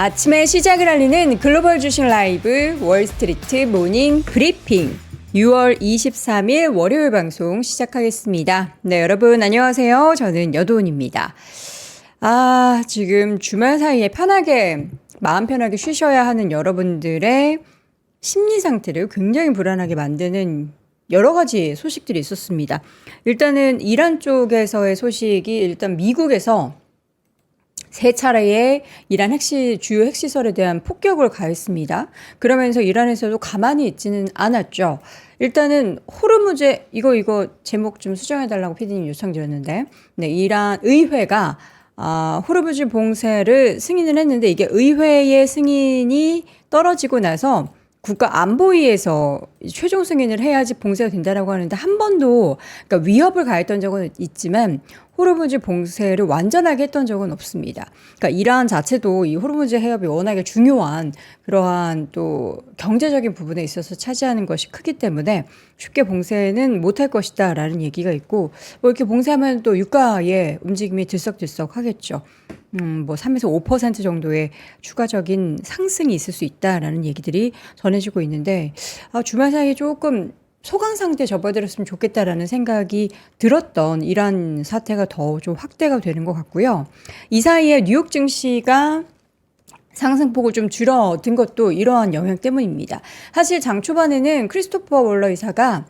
아침의 시작을 알리는 글로벌 주식 라이브 월스트리트 모닝 브리핑 6월 23일 월요일 방송 시작하겠습니다. 네, 여러분 안녕하세요. 저는 여도은입니다. 지금 주말 사이에 편하게 마음 편하게 쉬셔야 하는 여러분들의 심리 상태를 굉장히 불안하게 만드는 여러 가지 소식들이 있었습니다. 일단은 이란 쪽에서의 소식이 일단 미국에서 세 차례의 이란 주요 핵시설에 대한 폭격을 가했습니다. 그러면서 이란에서도 가만히 있지는 않았죠. 일단은 호르무즈 이거 제목 좀 수정해달라고 PD님 요청드렸는데, 네, 이란 의회가 호르무즈 봉쇄를 승인을 했는데 이게 의회의 승인이 떨어지고 나서 국가안보위에서 최종 승인을 해야지 봉쇄가 된다라고 하는데 한 번도 그러니까 위협을 가했던 적은 있지만 호르무즈 봉쇄를 완전하게 했던 적은 없습니다. 그러니까 이란 자체도 이 호르무즈 해협이 워낙에 중요한 그러한 또 경제적인 부분에 있어서 차지하는 것이 크기 때문에 쉽게 봉쇄는 못할 것이다라는 얘기가 있고 뭐 이렇게 봉쇄하면 또 유가의 움직임이 들썩들썩 하겠죠. 3에서 5% 정도의 추가적인 상승이 있을 수 있다라는 얘기들이 전해지고 있는데 주말 사이에 조금 소강 상태에 접어들었으면 좋겠다라는 생각이 들었던 이란 사태가 더 좀 확대가 되는 것 같고요. 이 사이에 뉴욕 증시가 상승폭을 좀 줄어든 것도 이러한 영향 때문입니다. 사실 장 초반에는 크리스토퍼 월러 이사가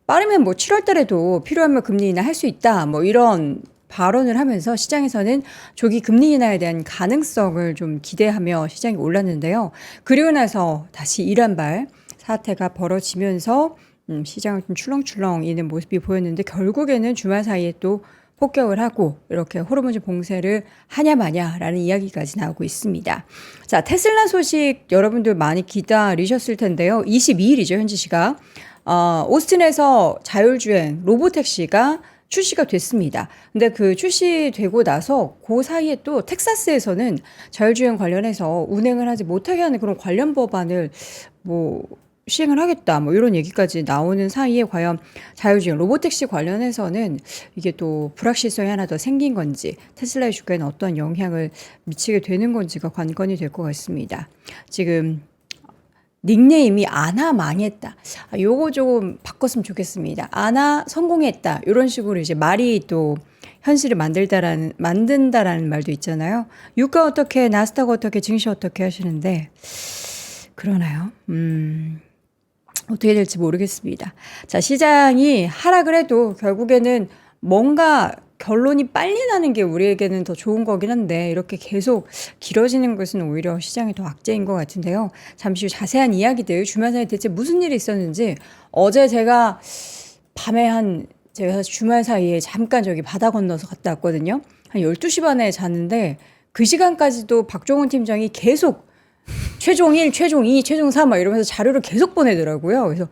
빠르면 7월 달에도 필요하면 금리 인하 할 수 있다 이런 발언을 하면서 시장에서는 조기 금리 인하에 대한 가능성을 좀 기대하며 시장이 올랐는데요. 그리고 나서 다시 이란발 사태가 벌어지면서 시장을 좀 출렁출렁 이는 모습이 보였는데 결국에는 주말 사이에 또 폭격을 하고 이렇게 호르무즈 봉쇄를 하냐 마냐라는 이야기까지 나오고 있습니다. 자, 테슬라 소식 여러분들 많이 기다리셨을 텐데요. 22일이죠, 현지 시각. 오스틴에서 자율주행 로보택시가 출시가 됐습니다. 근데 그 출시되고 나서 그 사이에 또 텍사스에서는 자율주행 관련해서 운행을 하지 못하게 하는 그런 관련 법안을 시행을 하겠다 이런 얘기까지 나오는 사이에 과연 자율주행 로보택시 관련해서는 이게 또 불확실성이 하나 더 생긴 건지 테슬라의 주가에는 어떤 영향을 미치게 되는 건지가 관건이 될 것 같습니다. 지금 닉네임이 아나 망했다. 요거 조금 바꿨으면 좋겠습니다. 아나 성공했다. 이런 식으로 이제 말이 또 현실을 만든다라는 말도 있잖아요. 유가 어떻게, 나스닥 어떻게, 증시 어떻게 하시는데 그러나요? 어떻게 될지 모르겠습니다. 자, 시장이 하락을 해도 결국에는 뭔가 결론이 빨리 나는 게 우리에게는 더 좋은 거긴 한데 이렇게 계속 길어지는 것은 오히려 시장이 더 악재인 것 같은데요. 잠시 후 자세한 이야기들 주말 사이에 대체 무슨 일이 있었는지 어제 제가 제가 주말 사이에 잠깐 저기 바다 건너서 갔다 왔거든요. 한 12시 반에 잤는데 그 시간까지도 박종훈 팀장이 계속 최종 1, 최종 2, 최종 3 이러면서 자료를 계속 보내더라고요. 그래서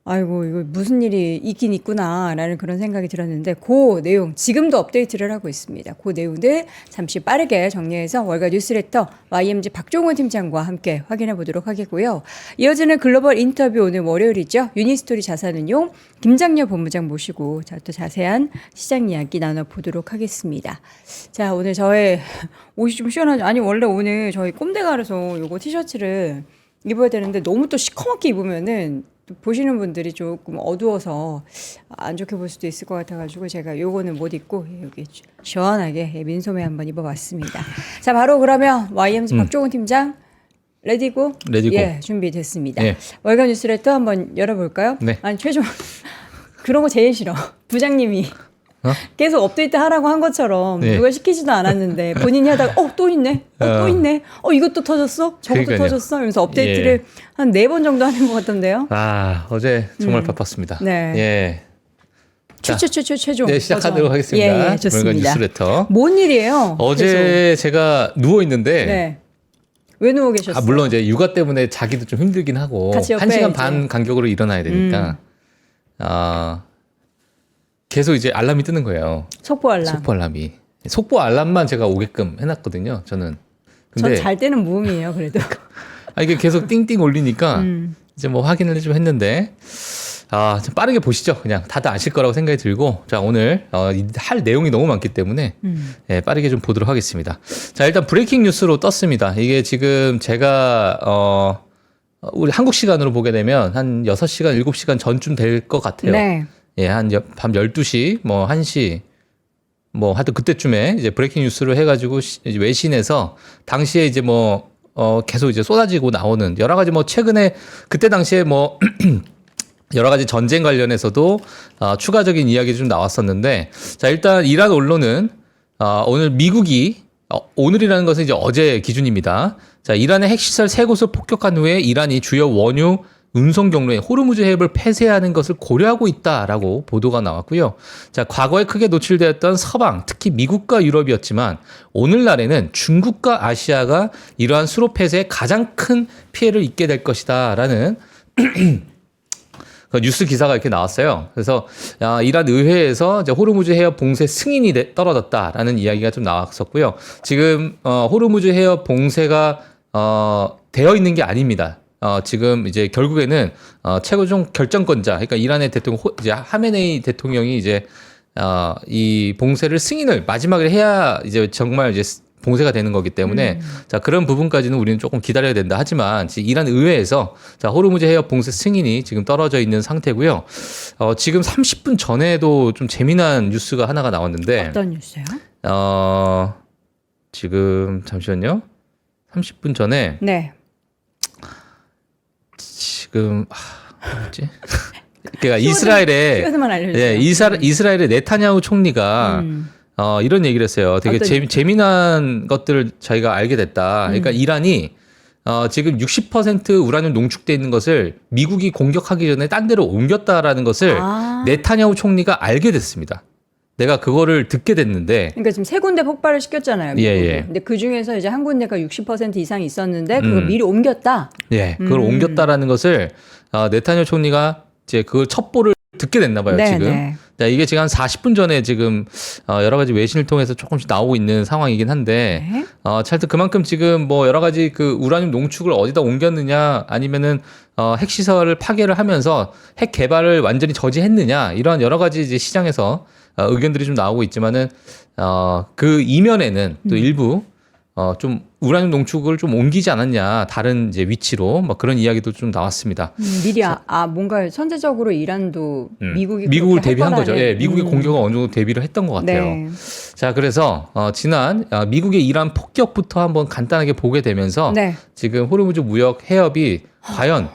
아이고 이거 무슨 일이 있긴 있구나라는 그런 생각이 들었는데 그 내용 지금도 업데이트를 하고 있습니다. 그 내용들 잠시 빠르게 정리해서 월가 뉴스레터 YMG 박종훈 팀장과 함께 확인해 보도록 하겠고요. 이어지는 글로벌 인터뷰 오늘 월요일이죠. 유니스토리 자산운용 김장렬 본부장 모시고 또 자세한 시장 이야기 나눠보도록 하겠습니다. 자, 오늘 저의 옷이 좀 시원하죠. 아니 원래 오늘 저희 꼼데가라서 요거 티셔츠를 입어야 되는데 너무 또 시커멓게 입으면은 보시는 분들이 조금 어두워서 안 좋게 볼 수도 있을 것 같아가지고 제가 요거는 못 입고 여기 시원하게 민소매 한번 입어봤습니다. 자, 바로 그러면 YMG 박종훈 팀장 레디고? 예, 준비됐습니다. 예. 월간 뉴스레터 한번 열어볼까요? 네. 아니 최종 그런 거 제일 싫어. 부장님이 계속 업데이트 하라고 한 것처럼 네. 누가 시키지도 않았는데 본인이 하다가 또 있네. 또 있네. 이것도 터졌어. 저것도 그러니까요. 터졌어. 그래서 업데이트를 한 4번 정도 하는 것 같던데요. 어제 정말 바빴습니다. 네. 예. 최종. 네, 시작하도록 하겠습니다. 예, 좋습니다. 월간 뉴스레터. 뭔 일이에요? 어제 제가 누워 있는데 네. 왜 누워 계셨어요? 물론 이제 육아 때문에 자기도 좀 힘들긴 하고 같이 옆에 1시간 반 간격으로 일어나야 되니까 계속 이제 알람이 뜨는 거예요. 속보 알람. 속보 알람이. 속보 알람만 제가 오게끔 해놨거든요. 저는. 근데 전 잘 때는 무음이에요. 그래도. 이게 계속 띵띵 올리니까 이제 확인을 좀 했는데 좀 빠르게 보시죠. 그냥 다들 아실 거라고 생각이 들고. 자, 오늘 할 내용이 너무 많기 때문에 빠르게 좀 보도록 하겠습니다. 자, 일단 브레이킹 뉴스로 떴습니다. 이게 지금 제가 우리 한국 시간으로 보게 되면 한 6시간, 7시간 전쯤 될 것 같아요. 네. 예, 밤 12시, 뭐 1시, 뭐 하여튼 그때쯤에 이제 브레이킹 뉴스를 해가지고 이제 외신에서 당시에 이제 계속 이제 쏟아지고 나오는 여러 가지 최근에 그때 당시에 여러 가지 전쟁 관련해서도 추가적인 이야기 좀 나왔었는데, 자, 일단 이란 언론은 오늘 미국이 오늘이라는 것은 이제 어제 기준입니다. 자, 이란의 핵시설 3곳을 폭격한 후에 이란이 주요 원유 운송 경로에 호르무즈 해협을 폐쇄하는 것을 고려하고 있다라고 보도가 나왔고요. 자, 과거에 크게 노출되었던 서방, 특히 미국과 유럽이었지만 오늘날에는 중국과 아시아가 이러한 수로 폐쇄에 가장 큰 피해를 입게 될 것이다라는 그 뉴스 기사가 이렇게 나왔어요. 그래서 이란 의회에서 이제 호르무즈 해협 봉쇄 승인이 떨어졌다라는 이야기가 좀 나왔었고요. 지금 호르무즈 해협 봉쇄가 되어 있는 게 아닙니다. 지금 이제 결국에는 최고종 결정권자, 그러니까 이란의 대통령 이제 하메네이 대통령이 이제 이 봉쇄를 승인을 마지막에 해야 이제 정말 이제 봉쇄가 되는 거기 때문에 자, 그런 부분까지는 우리는 조금 기다려야 된다. 하지만 이란 의회에서 자, 호르무즈 해협 봉쇄 승인이 지금 떨어져 있는 상태고요. 지금 30분 전에도 좀 재미난 뉴스가 하나가 나왔는데 어떤 뉴스요? 지금 잠시만요. 30분 전에 네. 지금 뭐지? 그러니까 이스라엘의 키워드만 알려주세요. 예, 이스라엘의 네타냐후 총리가 이런 얘기를 했어요. 되게 재미난 것들을 저희가 알게 됐다. 그러니까 이란이 지금 60% 우라늄 농축돼 있는 것을 미국이 공격하기 전에 딴 데로 옮겼다라는 것을 네타냐후 총리가 알게 됐습니다. 내가 그거를 듣게 됐는데. 그러니까 지금 3군데 폭발을 시켰잖아요. 미국이. 예. 근데 그 중에서 이제 한 군데가 60% 이상 있었는데 그걸 미리 옮겼다. 예, 그걸 옮겼다라는 것을 네타냐후 총리가 이제 그걸 첩보를 듣게 됐나 봐요. 지금. 네. 자, 이게 지금 한 40분 전에 지금 여러 가지 외신을 통해서 조금씩 나오고 있는 상황이긴 한데, 네. 차여튼 그만큼 지금 여러 가지 그 우라늄 농축을 어디다 옮겼느냐, 아니면은 핵시설을 파괴를 하면서 핵 개발을 완전히 저지했느냐, 이러한 여러 가지 이제 시장에서 의견들이 좀 나오고 있지만은 그 이면에는 또 일부 좀 우라늄 농축을 좀 옮기지 않았냐, 다른 이제 위치로 그런 이야기도 좀 나왔습니다. 미리 뭔가 선제적으로 이란도 미국을 대비한 거죠. 예, 미국의 공격을 어느 정도 대비를 했던 것 같아요. 네. 자, 그래서 지난 미국의 이란 폭격부터 한번 간단하게 보게 되면서 네. 지금 호르무즈 무역 해협이 과연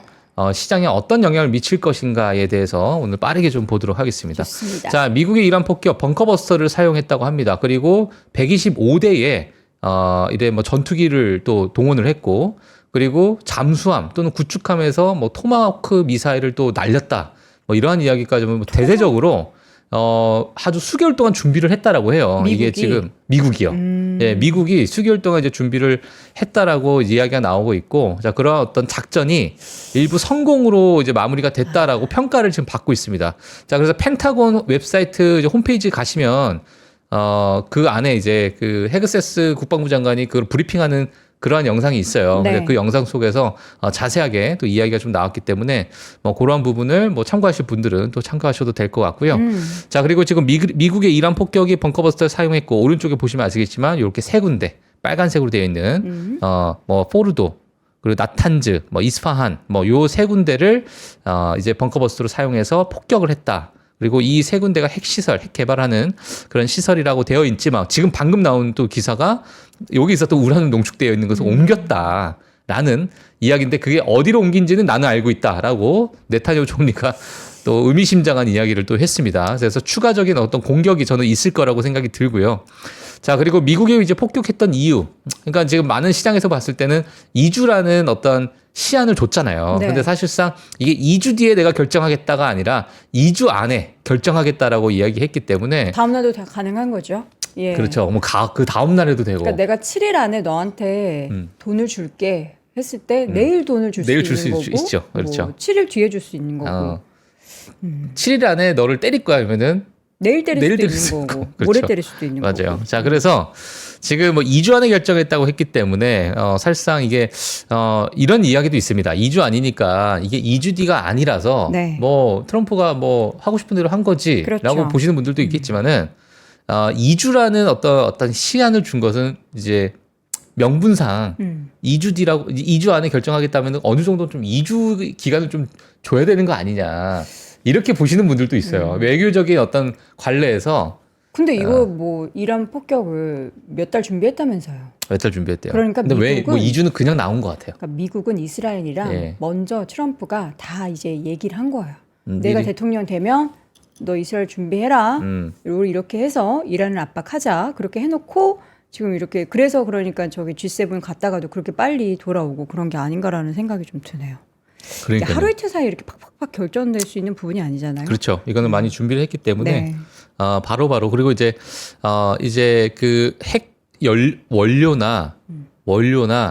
시장에 어떤 영향을 미칠 것인가에 대해서 오늘 빠르게 좀 보도록 하겠습니다. 좋습니다. 자, 미국의 이란 폭격 벙커버스터를 사용했다고 합니다. 그리고 125대의 이래 전투기를 또 동원을 했고, 그리고 잠수함 또는 구축함에서 토마호크 미사일을 또 날렸다. 이러한 이야기까지 대대적으로 아주 수개월 동안 준비를 했다라고 해요. 미국이? 이게 지금 미국이요. 예, 미국이 수개월 동안 이제 준비를 했다라고 이야기가 나오고 있고, 자, 그런 어떤 작전이 일부 성공으로 이제 마무리가 됐다라고 평가를 지금 받고 있습니다. 자, 그래서 펜타곤 웹사이트 이제 홈페이지 가시면 그 안에 이제 그 헤그세스 국방부 장관이 그걸 브리핑하는 그러한 영상이 있어요. 네. 근데 그 영상 속에서 자세하게 또 이야기가 좀 나왔기 때문에 그러한 부분을 참고하실 분들은 또 참고하셔도 될 것 같고요. 자, 그리고 지금 미국의 이란 폭격이 벙커버스터를 사용했고, 오른쪽에 보시면 아시겠지만 이렇게 3군데 빨간색으로 되어 있는 포르도, 그리고 나탄즈, 이스파한 요 3군데를 이제 벙커버스터로 사용해서 폭격을 했다. 그리고 이 3군데가 핵시설, 핵 개발하는 그런 시설이라고 되어 있지만, 지금 방금 나온 또 기사가 여기서 또 우라늄 농축되어 있는 것을 옮겼다라는 이야기인데, 그게 어디로 옮긴지는 나는 알고 있다라고 네타냐후 총리가 또 의미심장한 이야기를 또 했습니다. 그래서 추가적인 어떤 공격이 저는 있을 거라고 생각이 들고요. 자, 그리고 미국이 이제 폭격했던 이유. 그러니까 지금 많은 시장에서 봤을 때는 2주라는 어떤 시한을 줬잖아요. 네. 근데 사실상 이게 2주 뒤에 내가 결정하겠다가 아니라 2주 안에 결정하겠다라고 이야기했기 때문에. 다음 날도 다 가능한 거죠. 예. 그렇죠. 그 다음 날에도 되고. 그러니까 내가 7일 안에 너한테 돈을 줄게 했을 때 내일 돈을 줄 수 내일 있는 줄 수 거고, 있죠. 그렇죠. 7일 뒤에 줄 수 있는 거고, 7일 안에 너를 때릴 거야 하면은 내일 때릴 내일 수도 때릴 있는 수 거고, 있고. 모레 그렇죠. 때릴 수도 있는 거고. 맞아요. 자, 그래서 지금 뭐 2주 안에 결정했다고 했기 때문에 사실상 이게 이런 이야기도 있습니다. 2주 아니니까 이게 2주 뒤가 아니라서 네. 뭐 트럼프가 뭐 하고 싶은 대로 한 거지라고 그렇죠. 보시는 분들도 있겠지만은 2주라는 어떤 시간을 준 것은 이제 명분상 2주 안에 결정하겠다면 어느 정도 좀 2주 기간을 좀 줘야 되는 거 아니냐. 이렇게 보시는 분들도 있어요. 외교적인 어떤 관례에서 근데 이거 뭐 이란 폭격을 몇 달 준비했다면서요. 몇 달 준비했대요. 그러니까 근데 왜 미국은 뭐 2주는 그냥 나온 것 같아요. 그러니까 미국은 이스라엘이랑 예. 먼저 트럼프가 다 이제 얘기를 한 거예요. 내가 미리- 대통령 되면 너 이스라엘 준비해라. 음. 이렇게 해서 이란을 압박하자. 그렇게 해놓고 지금 이렇게 그래서 그러니까 저기 G7 갔다가도 그렇게 빨리 돌아오고 그런 게 아닌가라는 생각이 좀 드네요. 그러니까 하루 이틀 사이에 이렇게 팍팍팍 결정될 수 있는 부분이 아니잖아요. 그렇죠. 이거는 많이 준비를 했기 때문에 네. 바로바로 그리고 이제 그 핵 원료나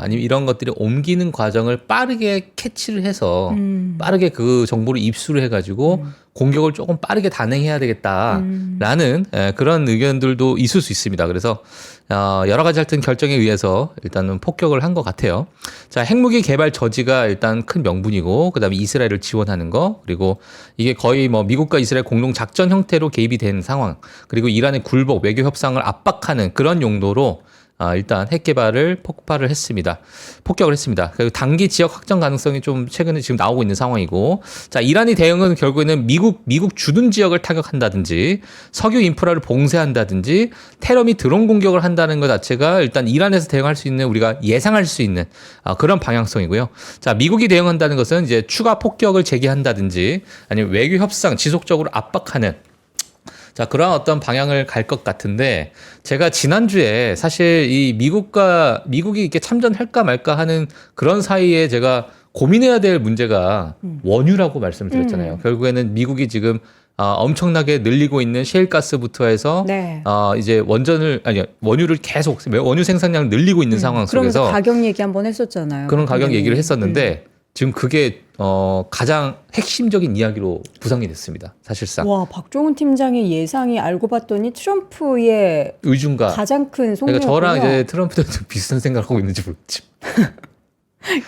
아니면 이런 것들이 옮기는 과정을 빠르게 캐치를 해서 빠르게 그 정보를 입수를 해가지고 공격을 조금 빠르게 단행해야 되겠다라는 그런 의견들도 있을 수 있습니다. 그래서 여러 가지 하여튼 결정에 의해서 일단은 폭격을 한 것 같아요. 자, 핵무기 개발 저지가 일단 큰 명분이고, 그 다음에 이스라엘을 지원하는 거, 그리고 이게 거의 뭐 미국과 이스라엘 공동 작전 형태로 개입이 된 상황, 그리고 이란의 굴복, 외교 협상을 압박하는 그런 용도로 일단 핵 개발을 폭격을 했습니다. 그리고 단기 지역 확정 가능성이 좀 최근에 지금 나오고 있는 상황이고, 자, 이란이 대응은 결국에는 미국 주둔 지역을 타격한다든지, 석유 인프라를 봉쇄한다든지, 테러 및 드론 공격을 한다는 것 자체가 일단 이란에서 대응할 수 있는 우리가 예상할 수 있는 그런 방향성이고요. 자, 미국이 대응한다는 것은 이제 추가 폭격을 제기한다든지, 아니면 외교 협상 지속적으로 압박하는 자, 그런 어떤 방향을 갈 것 같은데, 제가 지난주에 사실 이 미국이 이렇게 참전할까 말까 하는 그런 사이에 제가 고민해야 될 문제가 원유라고 말씀을 드렸잖아요. 결국에는 미국이 지금 엄청나게 늘리고 있는 셰일가스부터 해서 네. 이제 원유를 계속 원유 생산량을 늘리고 있는 상황 그러면서 속에서 가격 얘기 한번 했었잖아요. 그런 가격 얘기를 했었는데 지금 그게 가장 핵심적인 이야기로 부상이 됐습니다. 사실상. 와, 박종훈 팀장의 예상이 알고 봤더니 트럼프의 의중과 가장 큰 속내였군요. 그러니까 저랑 이제 트럼프도 비슷한 생각을 하고 있는지 모르겠지.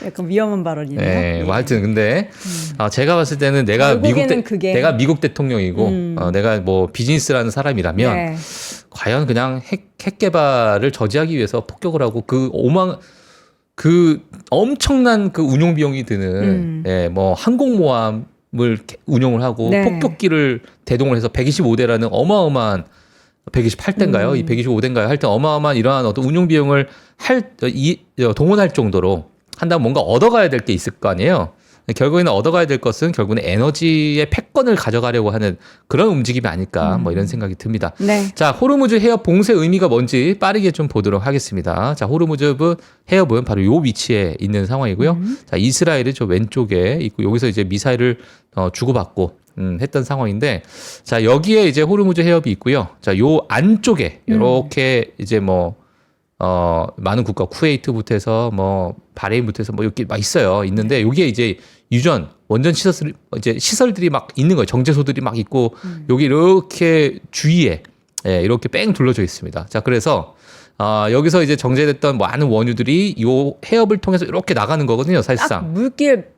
약간 위험한 발언이네요. 네, 뭐 하여튼 근데 제가 봤을 때는 내가 내가 미국 대통령이고 내가 뭐 비즈니스라는 사람이라면 네. 과연 그냥 핵 개발을 저지하기 위해서 폭격을 하고 그 엄청난 그 운용 비용이 드는 뭐 항공모함을 운용을 하고 네. 폭격기를 대동을 해서 125대라는 어마어마한 128대인가요? 이 125대인가요? 할 때 어마어마한 이러한 어떤 운용 비용을 동원할 정도로 한다면 뭔가 얻어가야 될 게 있을 거 아니에요. 결국에는 얻어가야 될 것은 결국은 에너지의 패권을 가져가려고 하는 그런 움직임이 아닐까 뭐 이런 생각이 듭니다. 네. 자, 호르무즈 해협 봉쇄 의미가 뭔지 빠르게 좀 보도록 하겠습니다. 자, 호르무즈 해협은 바로 요 위치에 있는 상황이고요. 자, 이스라엘이 저 왼쪽에 있고 여기서 이제 미사일을 주고받고 했던 상황인데, 자, 여기에 이제 호르무즈 해협이 있고요. 자, 요 안쪽에 이렇게 이제 뭐 많은 국가 쿠웨이트부터 해서 뭐 바레인부터 해서 뭐 이렇게 막 있어요. 있는데 여기에 이제 원전 시설들이 막 있는 거예요. 정제소들이 막 있고 여기 이렇게 주위에 이렇게 뺑 둘러져 있습니다. 자, 그래서 여기서 이제 정제됐던 많은 원유들이 요 해협을 통해서 이렇게 나가는 거거든요. 사실상. 딱 물길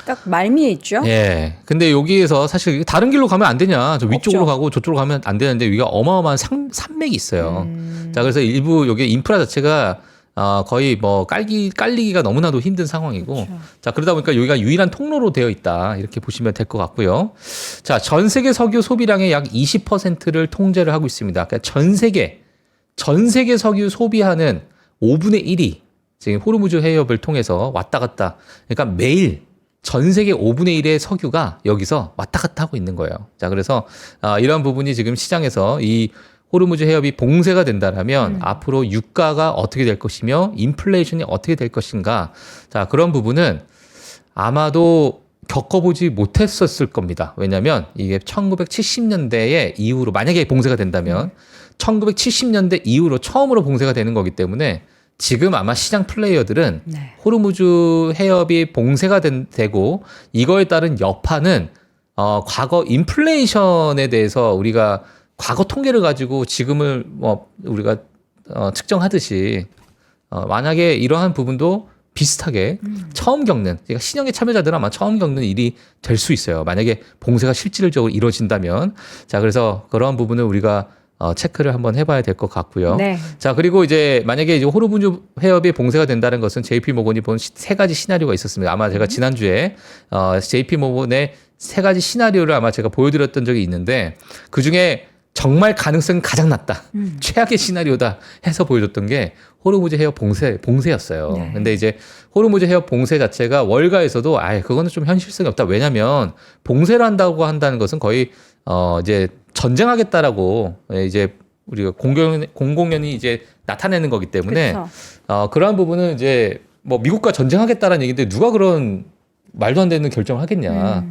딱 말미에 있죠. 예. 근데 여기에서 사실 다른 길로 가면 안 되냐. 저 위쪽으로 없죠. 가고 저쪽으로 가면 안 되는데 여기가 어마어마한 산맥이 있어요. 자, 그래서 일부 여기 인프라 자체가 거의 뭐 깔리기가 너무나도 힘든 상황이고, 그렇죠. 자, 그러다 보니까 여기가 유일한 통로로 되어 있다. 이렇게 보시면 될 것 같고요. 자, 전 세계 석유 소비량의 약 20%를 통제를 하고 있습니다. 그러니까 전 세계 석유 소비하는 5분의 1이 지금 호르무즈 해협을 통해서 왔다 갔다. 그러니까 매일 전 세계 5분의 1의 석유가 여기서 왔다 갔다 하고 있는 거예요. 자, 그래서 이런 부분이 지금 시장에서 이 호르무즈 해협이 봉쇄가 된다라면 앞으로 유가가 어떻게 될 것이며 인플레이션이 어떻게 될 것인가. 자, 그런 부분은 아마도 겪어보지 못했었을 겁니다. 왜냐하면 이게 1970년대의 이후로 만약에 봉쇄가 된다면 1970년대 이후로 처음으로 봉쇄가 되는 거기 때문에 지금 아마 시장 플레이어들은 네. 호르무즈 해협이 봉쇄가 되고 이거에 따른 여파는 과거 인플레이션에 대해서 우리가 과거 통계를 가지고 지금을 뭐 우리가 측정하듯이 만약에 이러한 부분도 비슷하게 처음 겪는, 그러니까 신형의 참여자들은 아마 처음 겪는 일이 될 수 있어요. 만약에 봉쇄가 실질적으로 이루어진다면. 자, 그래서 그러한 부분을 우리가 체크를 한번 해봐야 될 것 같고요. 네. 자, 그리고 이제 만약에 이제 호르무즈 해협이 봉쇄가 된다는 것은 JP 모건이 본 세 가지 시나리오가 있었습니다. 아마 제가 지난주에 JP 모건의 세 가지 시나리오를 아마 제가 보여드렸던 적이 있는데 그 중에 정말 가능성이 가장 낮다. 최악의 시나리오다 해서 보여줬던 게 호르무즈 해협 봉쇄였어요. 네. 근데 이제 호르무즈 해협 봉쇄 자체가 월가에서도 그거는 좀 현실성이 없다. 왜냐면 봉쇄를 한다는 것은 거의 이제 전쟁하겠다라고 이제 우리가 공공연히 이제 나타내는 거기 때문에 그러한 부분은 이제 뭐 미국과 전쟁하겠다라는 얘기인데 누가 그런 말도 안 되는 결정을 하겠냐.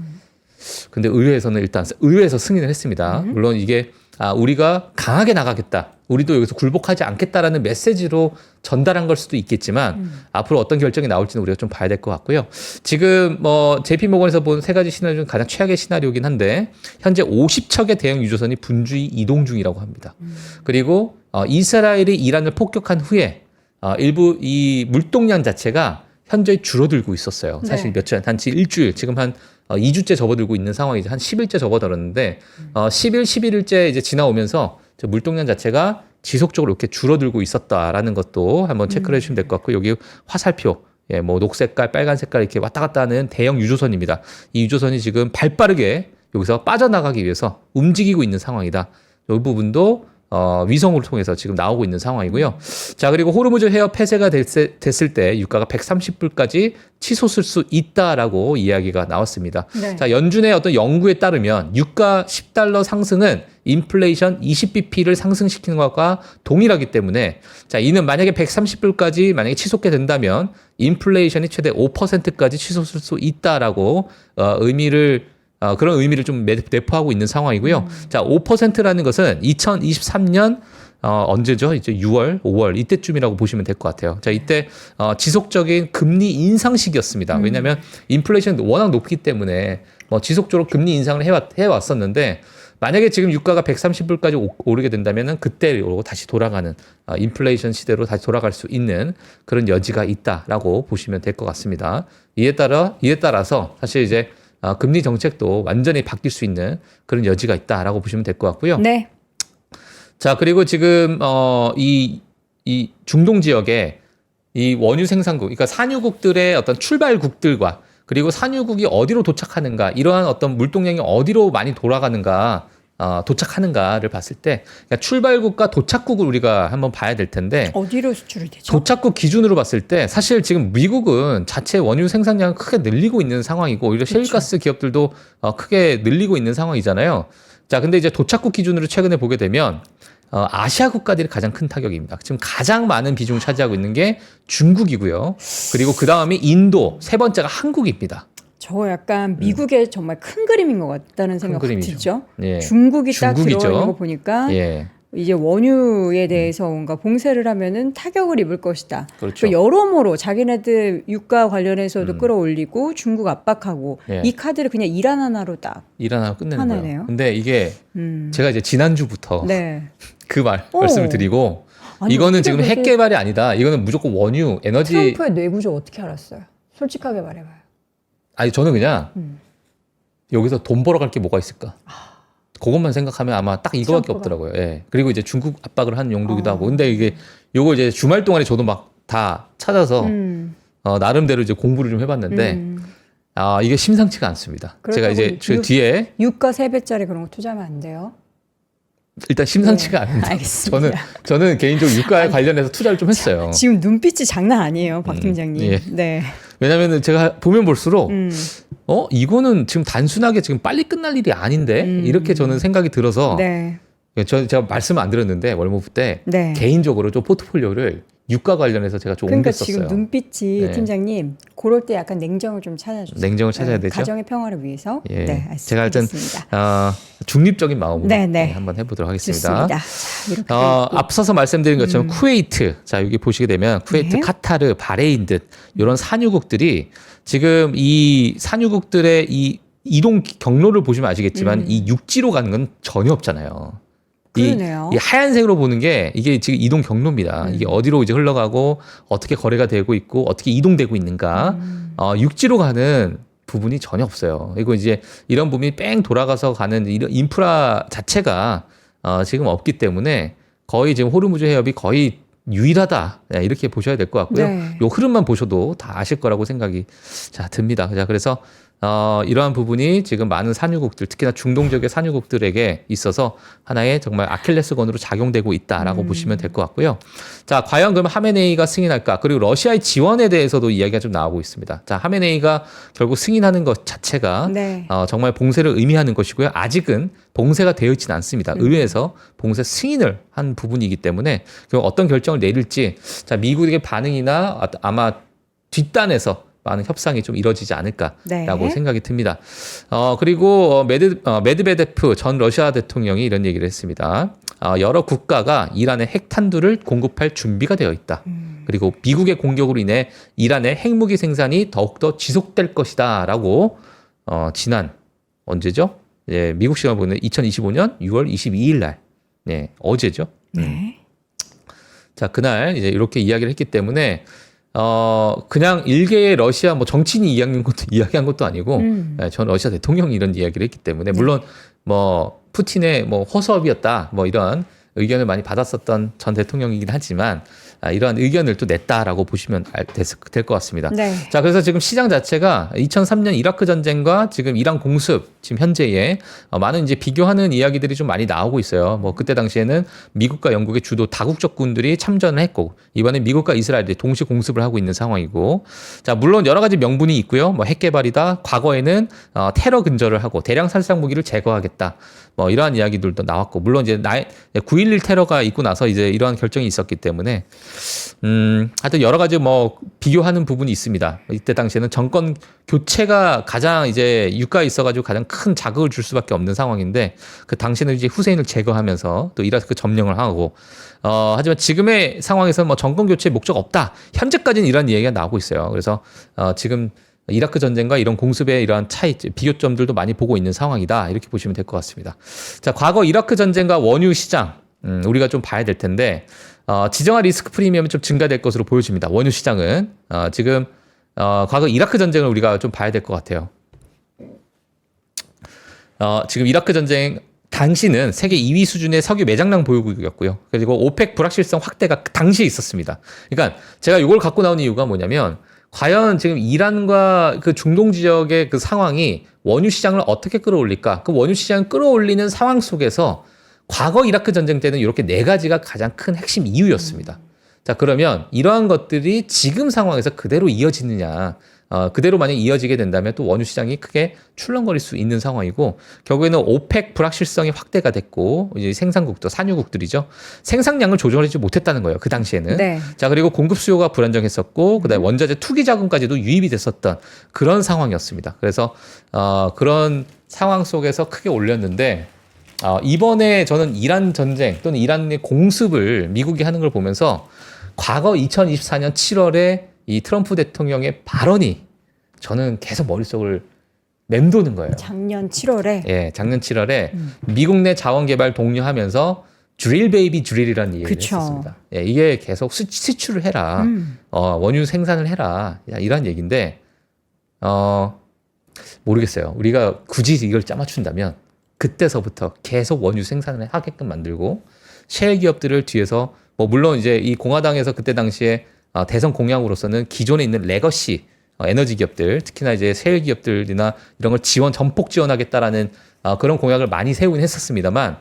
근데 의회에서 승인을 했습니다. 물론 이게 우리가 강하게 나가겠다. 우리도 여기서 굴복하지 않겠다라는 메시지로 전달한 걸 수도 있겠지만 앞으로 어떤 결정이 나올지는 우리가 좀 봐야 될 것 같고요. 지금 뭐 JP 모건에서 본 세 가지 시나리오 중 가장 최악의 시나리오긴 한데 현재 50척의 대형 유조선이 분주히 이동 중이라고 합니다. 그리고 이스라엘이 이란을 폭격한 후에 일부 이 물동량 자체가 현저히 줄어들고 있었어요. 사실 네. 단지 일주일, 지금 한 2주째 접어들고 있는 상황이죠. 한 10일째 접어들었는데 10일, 11일째 이제 지나오면서 저 물동량 자체가 지속적으로 이렇게 줄어들고 있었다라는 것도 한번 체크를 해주시면 될 것 같고, 여기 화살표, 뭐 녹색깔, 빨간 색깔 이렇게 왔다 갔다 하는 대형 유조선입니다. 이 유조선이 지금 발빠르게 여기서 빠져나가기 위해서 움직이고 있는 상황이다. 이 부분도 위성으로 통해서 지금 나오고 있는 상황이고요. 자, 그리고 호르무즈 해협 폐쇄가 됐을 때 유가가 130불까지 치솟을 수 있다라고 이야기가 나왔습니다. 네. 자, 연준의 어떤 연구에 따르면 유가 10달러 상승은 인플레이션 20bp를 상승시키는 것과 동일하기 때문에, 자, 이는 만약에 130불까지 만약에 치솟게 된다면 인플레이션이 최대 5%까지 치솟을 수 있다라고 그런 의미를 좀 내포하고 있는 상황이고요. 자, 5%라는 것은 2023년 언제죠? 이제 6월, 5월 이때쯤이라고 보시면 될 것 같아요. 자, 이때 지속적인 금리 인상 시기였습니다. 왜냐하면 인플레이션이 워낙 높기 때문에 지속적으로 금리 인상을 해왔었는데, 만약에 지금 유가가 130불까지 오르게 된다면은 그때로 다시 돌아가는 인플레이션 시대로 다시 돌아갈 수 있는 그런 여지가 있다라고 보시면 될 것 같습니다. 이에 따라서 사실 이제 금리 정책도 완전히 바뀔 수 있는 그런 여지가 있다라고 보시면 될 것 같고요. 네. 자, 그리고 지금 이 중동 지역에 이 원유 생산국, 그러니까 산유국들의 어떤 출발국들과 그리고 산유국이 어디로 도착하는가, 이러한 어떤 물동량이 어디로 많이 돌아가는가, 도착하는가를 봤을 때, 그러니까 출발국과 도착국을 우리가 한번 봐야 될 텐데, 어디로 수출이 되죠? 도착국 기준으로 봤을 때 사실 지금 미국은 자체 원유 생산량을 크게 늘리고 있는 상황이고, 오히려 셰일가스 기업들도 크게 늘리고 있는 상황이잖아요. 자, 근데 이제 도착국 기준으로 최근에 보게 되면 아시아 국가들이 가장 큰 타격입니다. 지금 가장 많은 비중을 차지하고 있는 게 중국이고요. 그리고 그 다음이 인도, 세 번째가 한국입니다. 저 약간 미국의 정말 큰 그림인 것 같다는 생각이 그림이죠. 들죠. 예. 중국이 딱 중국이죠. 들어가 있는 거 보니까 예. 이제 원유에 대해서 뭔가 봉쇄를 하면은 타격을 입을 것이다. 그렇죠. 여러모로 자기네들 유가 관련해서도 끌어올리고 중국 압박하고 예. 이 카드를 그냥 이란 하나로 딱. 일하나 끝내는 하나네요. 거예요. 근데 이게 음. 제가 이제 지난주부터 네. 그 말씀을 드리고, 아니, 이거는 어떻게 지금 핵 그렇게- 개발이 아니다. 이거는 무조건 원유, 에너지. 트럼프의 뇌구조 어떻게 알았어요? 솔직하게 말해봐요. 아니, 저는 그냥 여기서 돈 벌어갈 게 뭐가 있을까? 그것만 생각하면 아마 딱 이거밖에 트럼프가. 없더라고요. 예. 그리고 이제 중국 압박을 한 용도기도 하고. 근데 이게 요거 이제 주말 동안에 저도 막 다 찾아서 나름대로 이제 공부를 좀 해봤는데 이게 심상치가 않습니다. 제가 이제 그렇다고 뒤에 유가 3배짜리 그런 거 투자하면 안 돼요. 일단 심상치가 네, 않은데 알겠습니다. 저는 개인적으로 유가에 관련해서 투자를 좀 했어요. 지금 눈빛이 장난 아니에요, 박 팀장님. 예. 네. 왜냐면은 제가 보면 볼수록 이거는 지금 단순하게 지금 빨리 끝날 일이 아닌데 이렇게 저는 생각이 들어서 네. 제가 말씀 안 드렸는데 월모프 때 네. 개인적으로 좀 포트폴리오를 유가 관련해서 제가 좀 그러니까 옮겼었어요. 지금 눈빛이 네. 팀장님 그럴 때 약간 냉정을 좀 찾아주세요. 냉정을 찾아야 되죠? 가정의 평화를 위해서. 예. 네, 제가 하여튼 알겠습니다. 중립적인 마음으로 네, 네. 한번 해보도록 하겠습니다. 좋습니다. 자, 이렇게 돼 있고. 앞서서 말씀드린 것처럼 쿠웨이트, 자 여기 보시게 되면 쿠웨이트, 네. 카타르, 바레인 등 이런 산유국들이 지금 이 산유국들의 이 이동 경로를 보시면 아시겠지만 이 육지로 가는 건 전혀 없잖아요. 그러네요. 이 하얀색으로 보는 게 이게 지금 이동 경로입니다. 이게 어디로 이제 흘러가고 어떻게 거래가 되고 있고 어떻게 이동되고 있는가. 육지로 가는 부분이 전혀 없어요. 그리고 이제 이런 부분이 뺑 돌아가서 가는 이런 인프라 자체가 지금 없기 때문에 거의 지금 호르무즈 해협이 거의 유일하다. 네, 이렇게 보셔야 될 것 같고요. 네. 요 흐름만 보셔도 다 아실 거라고 생각이 듭니다. 자, 그래서 이러한 부분이 지금 많은 산유국들, 특히나 중동 지역의 산유국들에게 있어서 하나의 정말 아킬레스건으로 작용되고 있다라고 보시면 될 것 같고요. 자, 과연 그럼 하메네이가 승인할까? 그리고 러시아의 지원에 대해서도 이야기가 좀 나오고 있습니다. 자, 하메네이가 결국 승인하는 것 자체가 네. 정말 봉쇄를 의미하는 것이고요. 아직은 봉쇄가 되어 있지는 않습니다. 의회에서 봉쇄 승인을 한 부분이기 때문에 어떤 결정을 내릴지, 자, 미국의 반응이나 아마 뒷단에서 많은 협상이 좀 이루어지지 않을까라고 네. 생각이 듭니다. 그리고 메드베데프 전 러시아 대통령이 이런 얘기를 했습니다. 여러 국가가 이란의 핵탄두를 공급할 준비가 되어 있다. 그리고 미국의 공격으로 인해 이란의 핵무기 생산이 더욱더 지속될 것이다라고 지난 언제죠? 예, 미국 시간으로 보면 2025년 6월 22일 날, 네, 어제죠. 네. 자, 그날 이제 이렇게 이야기를 했기 때문에 그냥 일개의 러시아 뭐 정치인이 이야기한 것도 아니고 전 러시아 대통령이 이런 이야기를 했기 때문에 물론 뭐 푸틴의 뭐 허수아비였다 뭐 이런 의견을 많이 받았었던 전 대통령이긴 하지만 이러한 의견을 또 냈다라고 보시면 될 것 같습니다. 네. 자, 그래서 지금 시장 자체가 2003년 이라크 전쟁과 지금 이란 공습 지금 현재에 많은 이제 비교하는 이야기들이 좀 많이 나오고 있어요. 뭐 그때 당시에는 미국과 영국의 주도 다국적군들이 참전을 했고 이번에 미국과 이스라엘이 동시 공습을 하고 있는 상황이고, 자, 물론 여러 가지 명분이 있고요. 뭐 핵 개발이다. 과거에는 테러 근절을 하고 대량 살상 무기를 제거하겠다. 뭐 이러한 이야기들도 나왔고, 물론 이제 9.11 테러가 있고 나서 이제 이러한 결정이 있었기 때문에 하여튼 여러 가지 뭐 비교하는 부분이 있습니다. 이때 당시에는 정권 교체가 가장 이제 유가에 있어가지고 가장 큰 자극을 줄 수밖에 없는 상황인데 그 당시에는 이제 후세인을 제거하면서 또 이라크 점령을 하고 하지만 지금의 상황에서 뭐 정권 교체의 목적 없다. 현재까지는 이런 이야기가 나오고 있어요. 그래서 지금 이라크 전쟁과 이런 공습의 이러한 차이, 비교점들도 많이 보고 있는 상황이다. 이렇게 보시면 될 것 같습니다. 자, 과거 이라크 전쟁과 원유 시장 우리가 좀 봐야 될 텐데 지정한 리스크 프리미엄이 좀 증가될 것으로 보여집니다. 원유 시장은 지금 과거 이라크 전쟁을 우리가 좀 봐야 될 것 같아요. 지금 이라크 전쟁 당시는 세계 2위 수준의 석유 매장량 보유국이었고요. 그리고 오펙 불확실성 확대가 그 당시에 있었습니다. 그러니까 제가 이걸 갖고 나온 이유가 뭐냐면 과연 지금 이란과 그 중동 지역의 그 상황이 원유 시장을 어떻게 끌어올릴까? 그 원유 시장을 끌어올리는 상황 속에서 과거 이라크 전쟁 때는 이렇게 네 가지가 가장 큰 핵심 이유였습니다. 자, 그러면 이러한 것들이 지금 상황에서 그대로 이어지느냐? 그대로 만약 이어지게 된다면 또 원유 시장이 크게 출렁거릴 수 있는 상황이고, 결국에는 오펙 불확실성이 확대가 됐고, 이제 생산국도 산유국들이죠. 생산량을 조절하지 못했다는 거예요. 그 당시에는. 네. 자, 그리고 공급 수요가 불안정했었고, 그다음에 원자재 투기 자금까지도 유입이 됐었던 그런 상황이었습니다. 그래서 그런 상황 속에서 크게 올렸는데, 이번에 저는 이란 전쟁 또는 이란의 공습을 미국이 하는 걸 보면서 과거 2024년 7월에 이 트럼프 대통령의 발언이 저는 계속 머릿속을 맴도는 거예요. 작년 7월에. 예, 작년 7월에 미국 내 자원 개발 독려하면서 드릴 베이비 드릴이라는 얘기를 그쵸. 했었습니다. 예, 이게 계속 수출을 해라. 원유 생산을 해라. 이런 얘기인데 모르겠어요. 우리가 굳이 이걸 짜맞춘다면 그때서부터 계속 원유 생산을 하게끔 만들고 셰일 기업들을 뒤에서 뭐 물론 이제 이 공화당에서 그때 당시에 대선 공약으로서는 기존에 있는 레거시 에너지 기업들, 특히나 이제 셰일 기업들이나 이런 걸 전폭 지원하겠다라는 그런 공약을 많이 세우긴 했었습니다만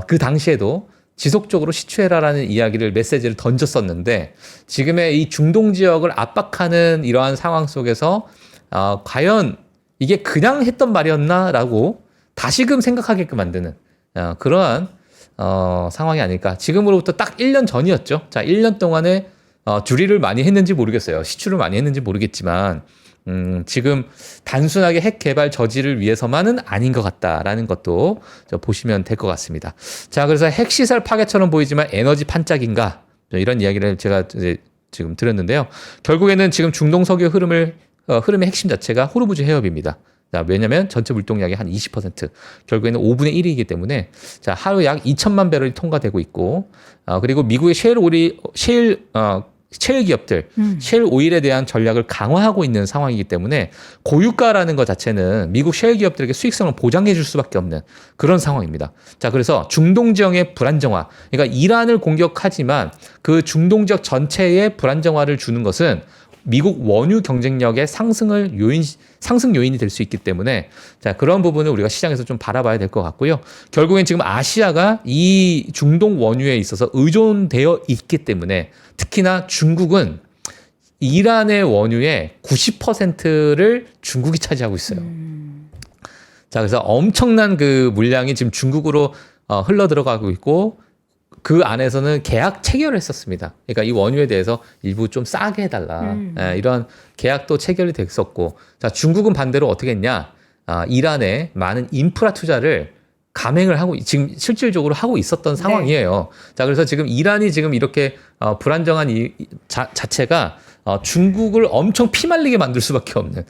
그 당시에도 지속적으로 시추해라라는 이야기를 메시지를 던졌었는데 지금의 이 중동 지역을 압박하는 이러한 상황 속에서 과연 이게 그냥 했던 말이었나라고 다시금 생각하게끔 만드는 그러한 상황이 아닐까. 지금으로부터 딱 1년 전이었죠. 자, 1년 동안에 주리를 많이 했는지 모르겠어요. 시추를 많이 했는지 모르겠지만 지금 단순하게 핵 개발 저지를 위해서만은 아닌 것 같다라는 것도 보시면 될 것 같습니다. 자, 그래서 핵시설 파괴처럼 보이지만 에너지 판짝인가? 이런 이야기를 제가 이제 지금 드렸는데요. 결국에는 지금 중동 석유 흐름의 핵심 자체가 호르무즈 해협입니다. 자, 왜냐면 전체 물동량의 한 20%, 결국에는 5분의 1이기 때문에 자, 하루 약 2천만 배럴이 통과되고 있고, 그리고 미국의 셰일 기업들, 셰일 오일에 대한 전략을 강화하고 있는 상황이기 때문에 고유가라는 것 자체는 미국 셰일 기업들에게 수익성을 보장해 줄 수밖에 없는 그런 상황입니다. 자, 그래서 중동 지역의 불안정화, 그러니까 이란을 공격하지만 그 중동 지역 전체에 불안정화를 주는 것은 미국 원유 경쟁력의 상승 요인이 될 수 있기 때문에 자, 그런 부분을 우리가 시장에서 좀 바라봐야 될 것 같고요. 결국엔 지금 아시아가 이 중동 원유에 있어서 의존되어 있기 때문에 특히나 중국은 이란의 원유의 90%를 중국이 차지하고 있어요. 자, 그래서 엄청난 그 물량이 지금 중국으로 흘러 들어가고 있고 그 안에서는 계약 체결을 했었습니다. 그러니까 이 원유에 대해서 일부 좀 싸게 해달라. 이런 계약도 체결이 됐었고, 자, 중국은 반대로 어떻게 했냐? 이란에 많은 인프라 투자를 감행을 하고 지금 실질적으로 하고 있었던 상황이에요. 자, 그래서 지금 이란이 지금 이렇게 불안정한 자체가 중국을 엄청 피말리게 만들 수밖에 없는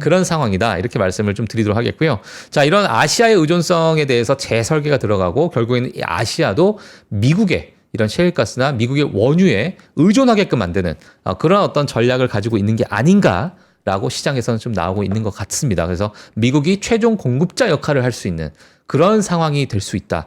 그런 상황이다. 이렇게 말씀을 좀 드리도록 하겠고요. 자, 이런 아시아의 의존성에 대해서 재설계가 들어가고 결국에는 이 아시아도 미국의 이런 셰일가스나 미국의 원유에 의존하게끔 만드는 그런 어떤 전략을 가지고 있는 게 아닌가라고 시장에서는 좀 나오고 있는 것 같습니다. 그래서 미국이 최종 공급자 역할을 할 수 있는 그런 상황이 될 수 있다.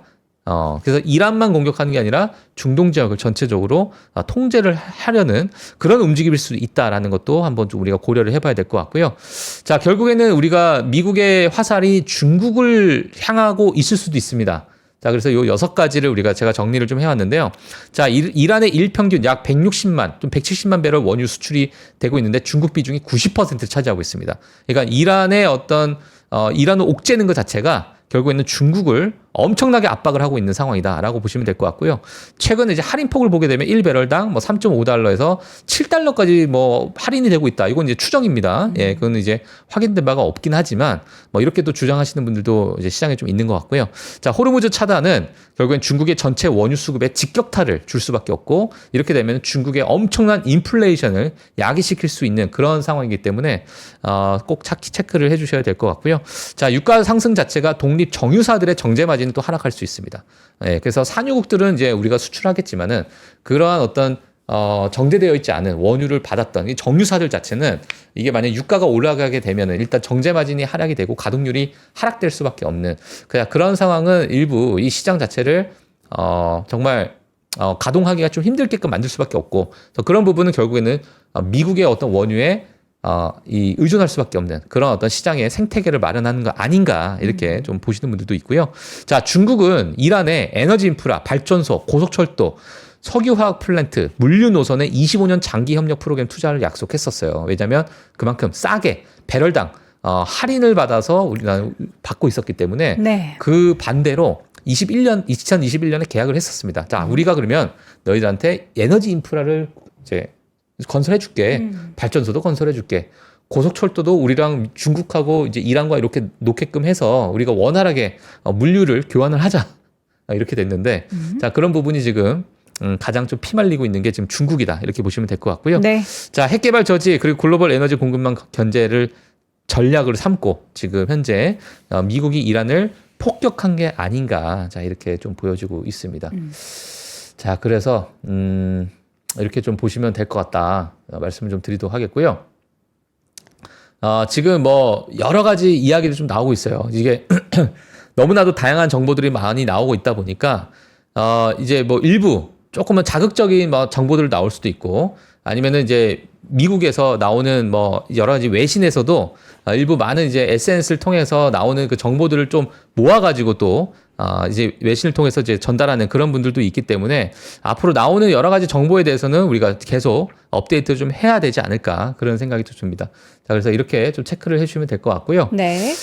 그래서 이란만 공격하는 게 아니라 중동 지역을 전체적으로 통제를 하려는 그런 움직임일 수도 있다라는 것도 한번 좀 우리가 고려를 해봐야 될 것 같고요. 자, 결국에는 우리가 미국의 화살이 중국을 향하고 있을 수도 있습니다. 자, 그래서 요 6가지를 제가 정리를 좀 해왔는데요. 자, 이란의 일평균 약 160만, 좀 170만 배럴 원유 수출이 되고 있는데 중국 비중이 90%를 차지하고 있습니다. 그러니까 이란의 이란을 옥죄는 것 자체가 결국에는 중국을 엄청나게 압박을 하고 있는 상황이다라고 보시면 될 것 같고요. 최근에 이제 할인폭을 보게 되면 1배럴당 뭐 3.5달러에서 7달러까지 뭐 할인이 되고 있다. 이건 이제 추정입니다. 예, 그건 이제 확인된 바가 없긴 하지만 뭐 이렇게 또 주장하시는 분들도 이제 시장에 좀 있는 것 같고요. 자, 호르무즈 차단은 결국엔 중국의 전체 원유 수급에 직격탄을 줄 수밖에 없고 이렇게 되면 중국의 엄청난 인플레이션을 야기시킬 수 있는 그런 상황이기 때문에 꼭 체크를 해주셔야 될 것 같고요. 자, 유가 상승 자체가 독립 정유사들의 정제 마진이 또 하락할 수 있습니다. 예, 그래서 산유국들은 이제 우리가 수출하겠지만은 그러한 어떤 정제되어 있지 않은 원유를 받았던 이 정유사들 자체는 이게 만약 유가가 올라가게 되면은 일단 정제 마진이 하락이 되고 가동률이 하락될 수밖에 없는 그런 상황은 일부 이 시장 자체를 정말 가동하기가 좀 힘들게끔 만들 수밖에 없고 그런 부분은 결국에는 미국의 어떤 원유에 이 의존할 수밖에 없는 그런 어떤 시장의 생태계를 마련하는 거 아닌가 이렇게 좀 보시는 분들도 있고요. 자, 중국은 이란의 에너지 인프라, 발전소, 고속철도, 석유화학 플랜트, 물류 노선에 25년 장기 협력 프로그램 투자를 약속했었어요. 왜냐하면 그만큼 싸게 배럴당 할인을 받아서 우리가 받고 있었기 때문에 네. 그 반대로 2021년에 계약을 했었습니다. 자, 우리가 그러면 너희들한테 에너지 인프라를 이제 건설해줄게. 발전소도 건설해줄게. 고속철도도 우리랑 중국하고 이제 이란과 이렇게 놓게끔 해서 우리가 원활하게 물류를 교환을 하자. 이렇게 됐는데, 자, 그런 부분이 지금 가장 좀 피말리고 있는 게 지금 중국이다. 이렇게 보시면 될 것 같고요. 네. 자, 핵개발 저지 그리고 글로벌 에너지 공급망 견제를 전략으로 삼고 지금 현재 미국이 이란을 폭격한 게 아닌가. 자, 이렇게 좀 보여지고 있습니다. 자, 그래서 이렇게 좀 보시면 될 것 같다. 말씀을 좀 드리도록 하겠고요. 지금 뭐 여러 가지 이야기들이 좀 나오고 있어요. 이게 너무나도 다양한 정보들이 많이 나오고 있다 보니까 이제 뭐 일부 조금은 자극적인 뭐 정보들 나올 수도 있고 아니면은 이제 미국에서 나오는 뭐 여러 가지 외신에서도 일부 많은 이제 SNS를 통해서 나오는 그 정보들을 좀 모아가지고 또 이제 외신을 통해서 이제 전달하는 그런 분들도 있기 때문에 앞으로 나오는 여러 가지 정보에 대해서는 우리가 계속 업데이트를 좀 해야 되지 않을까 그런 생각이 좀 듭니다. 자, 그래서 이렇게 좀 체크를 해주시면 될 것 같고요. 네.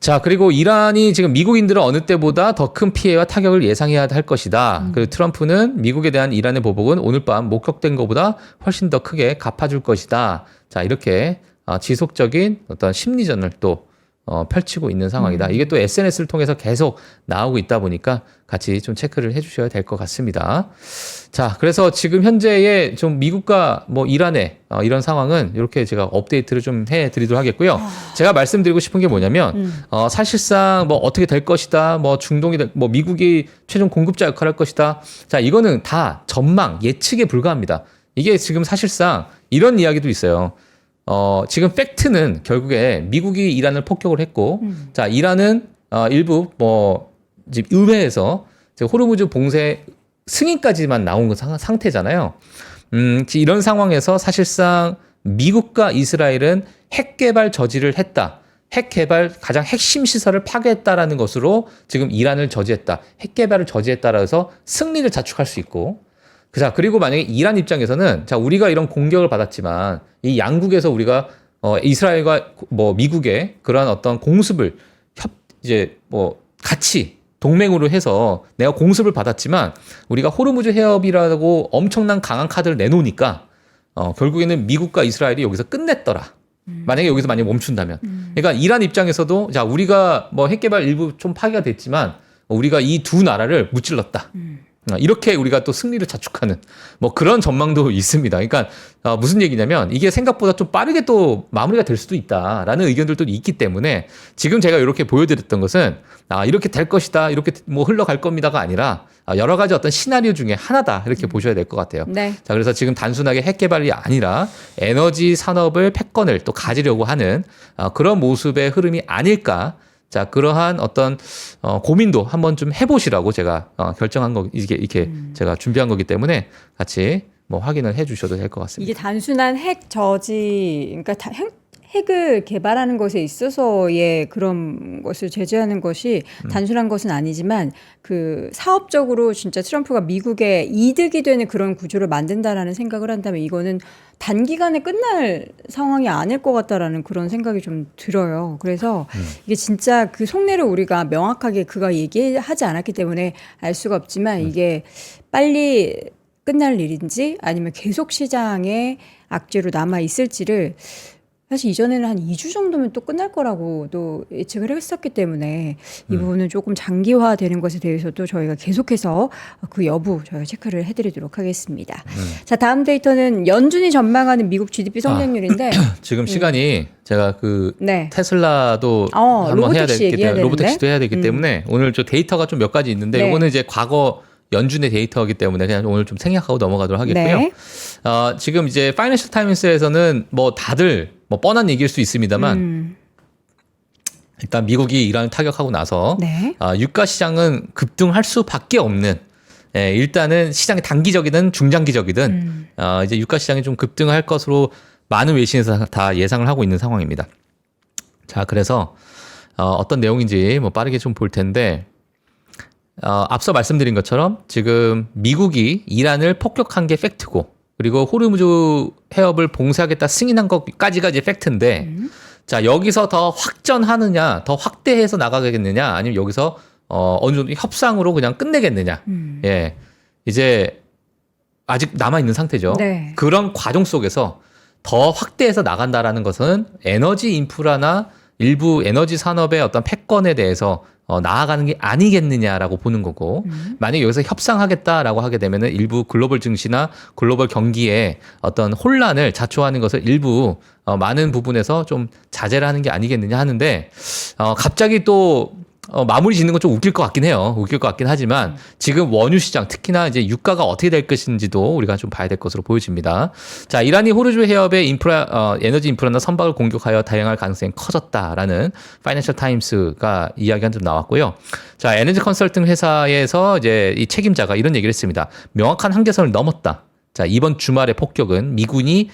자, 그리고 이란이 지금 미국인들은 어느 때보다 더 큰 피해와 타격을 예상해야 할 것이다. 그리고 트럼프는 미국에 대한 이란의 보복은 오늘 밤 목격된 것보다 훨씬 더 크게 갚아줄 것이다. 자, 이렇게 지속적인 어떤 심리전을 또 펼치고 있는 상황이다. 이게 또 SNS를 통해서 계속 나오고 있다 보니까 같이 좀 체크를 해주셔야 될 것 같습니다. 자, 그래서 지금 현재의 좀 미국과 뭐 이란의 이런 상황은 이렇게 제가 업데이트를 좀 해드리도록 하겠고요. 제가 말씀드리고 싶은 게 뭐냐면 사실상 뭐 어떻게 될 것이다, 뭐 뭐 미국이 최종 공급자 역할을 할 것이다. 자, 이거는 다 전망, 예측에 불과합니다. 이게 지금 사실상 이런 이야기도 있어요. 지금 팩트는 결국에 미국이 이란을 폭격을 했고, 자, 이란은 일부 뭐 지금 의회에서 호르무즈 봉쇄 승인까지만 나온 상태잖아요. 이런 상황에서 사실상 미국과 이스라엘은 핵 개발 저지를 했다. 핵 개발 가장 핵심 시설을 파괴했다라는 것으로 지금 이란을 저지했다. 핵 개발을 저지했다라 해서 승리를 자축할 수 있고, 자, 그리고 만약에 이란 입장에서는 자, 우리가 이런 공격을 받았지만 이 양국에서 우리가 이스라엘과 뭐 미국의 그러한 어떤 공습을 이제 뭐 같이 동맹으로 해서 내가 공습을 받았지만 우리가 호르무즈 해협이라고 엄청난 강한 카드를 내놓으니까 결국에는 미국과 이스라엘이 여기서 끝냈더라. 만약에 여기서 만약에 멈춘다면. 그러니까 이란 입장에서도 자, 우리가 뭐 핵개발 일부 좀 파괴가 됐지만 우리가 이 두 나라를 무찔렀다. 이렇게 우리가 또 승리를 자축하는 뭐 그런 전망도 있습니다. 그러니까 무슨 얘기냐면 이게 생각보다 좀 빠르게 또 마무리가 될 수도 있다라는 의견들도 있기 때문에 지금 제가 이렇게 보여드렸던 것은 이렇게 될 것이다, 이렇게 뭐 흘러갈 겁니다가 아니라 여러 가지 어떤 시나리오 중에 하나다 이렇게 보셔야 될 것 같아요. 네. 자, 그래서 지금 단순하게 핵 개발이 아니라 에너지 산업을 패권을 또 가지려고 하는 그런 모습의 흐름이 아닐까. 자, 그러한 어떤 고민도 한번 좀 해보시라고 제가 결정한 거 이렇게 제가 준비한 거기 때문에 같이 뭐 확인을 해주셔도 될 것 같습니다. 이게 단순한 핵 저지, 그러니까 핵을 개발하는 것에 있어서의 그런 것을 제재하는 것이 단순한 것은 아니지만 그 사업적으로 진짜 트럼프가 미국에 이득이 되는 그런 구조를 만든다라는 생각을 한다면 이거는 단기간에 끝날 상황이 아닐 것 같다라는 그런 생각이 좀 들어요. 그래서 이게 진짜 그 속내를 우리가 명확하게 그가 얘기하지 않았기 때문에 알 수가 없지만 이게 빨리 끝날 일인지 아니면 계속 시장에 악재로 남아 있을지를 사실 이전에는 한 2주 정도면 또 끝날 거라고 또 예측을 했었기 때문에 이 부분은 조금 장기화되는 것에 대해서도 저희가 계속해서 그 여부 저희가 체크를 해드리도록 하겠습니다. 자, 다음 데이터는 연준이 전망하는 미국 GDP 성장률인데 지금 시간이 제가 그 네. 테슬라도 한번 해야 되기 때문에 로보택시도 해야 되기 때문에 오늘 저 데이터가 좀 몇 가지 있는데 네. 이거는 이제 과거 연준의 데이터이기 때문에 그냥 오늘 좀 생략하고 넘어가도록 하겠고요. 네. 지금 이제 파이낸셜 타임스에서는 뭐 다들 뭐 뻔한 얘기일 수 있습니다만 일단 미국이 이란을 타격하고 나서 네. 유가 시장은 급등할 수밖에 없는 일단은 시장이 단기적이든 중장기적이든 이제 유가 시장이 좀 급등할 것으로 많은 외신에서 다 예상을 하고 있는 상황입니다. 자, 그래서 어떤 내용인지 뭐 빠르게 좀 볼 텐데 앞서 말씀드린 것처럼 지금 미국이 이란을 폭격한 게 팩트고 그리고 호르무즈 해협을 봉쇄하겠다 승인한 것까지가 이제 팩트인데 자, 여기서 더 확전하느냐, 더 확대해서 나가겠느냐, 아니면 여기서 어느 정도 협상으로 그냥 끝내겠느냐. 예, 이제 아직 남아 있는 상태죠. 네. 그런 과정 속에서 더 확대해서 나간다라는 것은 에너지 인프라나 일부 에너지 산업의 어떤 패권에 대해서 나아가는 게 아니겠느냐라고 보는 거고 만약에 여기서 협상하겠다라고 하게 되면은 일부 글로벌 증시나 글로벌 경기에 어떤 혼란을 자초하는 것을 일부 많은 부분에서 좀 자제를 하는 게 아니겠느냐 하는데 갑자기 또 마무리 짓는 건 좀 웃길 것 같긴 해요. 웃길 것 같긴 하지만 지금 원유 시장 특히나 이제 유가가 어떻게 될 것인지도 우리가 좀 봐야 될 것으로 보여집니다. 자, 이란이 호르무즈 해협의 에너지 인프라나 선박을 공격하여 다양할 가능성이 커졌다라는 파이낸셜 타임스가 이야기한 점 나왔고요. 자, 에너지 컨설팅 회사에서 이제 이 책임자가 이런 얘기를 했습니다. 명확한 한계선을 넘었다. 자, 이번 주말의 폭격은 미군이